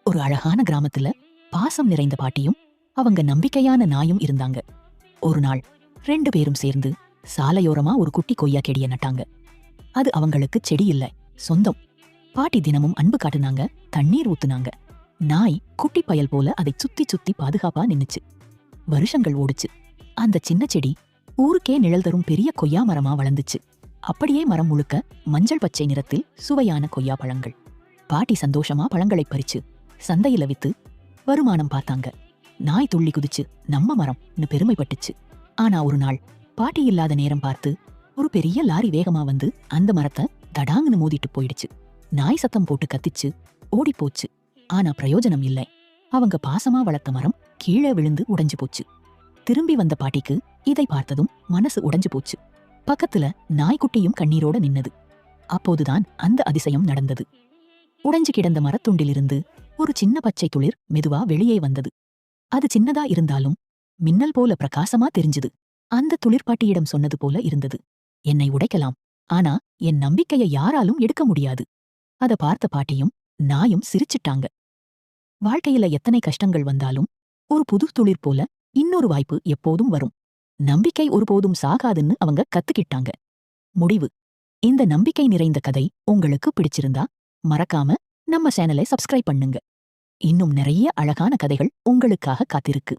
ஒரு அழகான கிராமத்துல பாசம் நிறைந்த பாட்டியும் அவங்க நம்பிக்கையான நாயும் இருந்தாங்க. ஒரு நாள் 2 பேரும் சேர்ந்து சாலையோரமா ஒரு குட்டி கொய்யா செடிய நட்டாங்க. அது அவங்களுக்கு செடி இல்ல, சொந்தம். பாட்டி தினமும் அன்பு காட்டுனாங்க, தண்ணீர் ஊத்துனாங்க. நாய் குட்டி பயல் போல அதை சுத்தி சுத்தி பாதுகாப்பா நின்னுச்சு. வருஷங்கள் ஓடுச்சு. அந்த சின்ன செடி ஊருக்கே நிழல் தரும் பெரிய கொய்யா மரமா வளர்ந்துச்சு. அப்படியே மரம் முழுக்க மஞ்சள் பச்சை நிறத்தில் சுவையான கொய்யா பழங்கள். பாட்டி சந்தோஷமா பழங்களை பறிச்சு சந்தையில வித்து வருமானம் பார்த்தாங்க. நாய் துள்ளி குதிச்சு நம்ம மரம்னு பெருமைப்பட்டுச்சு. ஆனா ஒரு நாள் பாட்டி இல்லாத நேரம் பார்த்து ஒரு பெரிய லாரி வேகமா வந்து அந்த மரத்தை தடாங்குன்னு மோதிட்டு போயிடுச்சு. நாய் சத்தம் போட்டு கத்திச்சு, ஓடி போச்சு. ஆனா பிரயோஜனம் இல்லை. அவங்க பாசமா வளர்த்த மரம் கீழே விழுந்து உடைஞ்சு போச்சு. திரும்பி வந்த பாட்டிக்கு இதை பார்த்ததும் மனசு உடைஞ்சு போச்சு. பக்கத்துல நாய்க்குட்டியும் கண்ணீரோட நின்னது. அப்போதுதான் அந்த அதிசயம் நடந்தது. உடைஞ்சு கிடந்த மரத்துண்டிலிருந்து ஒரு சின்ன பச்சை துளிர் மெதுவா வெளியே வந்தது. அது சின்னதா இருந்தாலும் மின்னல் போல பிரகாசமா தெரிஞ்சுது. அந்த துளிர்பாட்டியிடம் சொன்னது போல இருந்தது, என்னை உடைக்கலாம், ஆனா என் நம்பிக்கையை யாராலும் எடுக்க முடியாது. அத பார்த்த பாட்டியும் நாயும் சிரிச்சிட்டாங்க. வாழ்க்கையில எத்தனை கஷ்டங்கள் வந்தாலும் ஒரு புது துளிர் போல இன்னொரு வாய்ப்பு எப்போதும் வரும். நம்பிக்கை ஒருபோதும் சாகாதுன்னு அவங்க கத்துக்கிட்டாங்க. முடிவு: இந்த நம்பிக்கை நிறைந்த கதை உங்களுக்கு பிடிச்சிருந்தா மறக்காம நம்ம சேனலை சப்ஸ்கிரைப் பண்ணுங்க. இன்னும் நிறைய அழகான கதைகள் உங்களுக்காக காத்திருக்கு.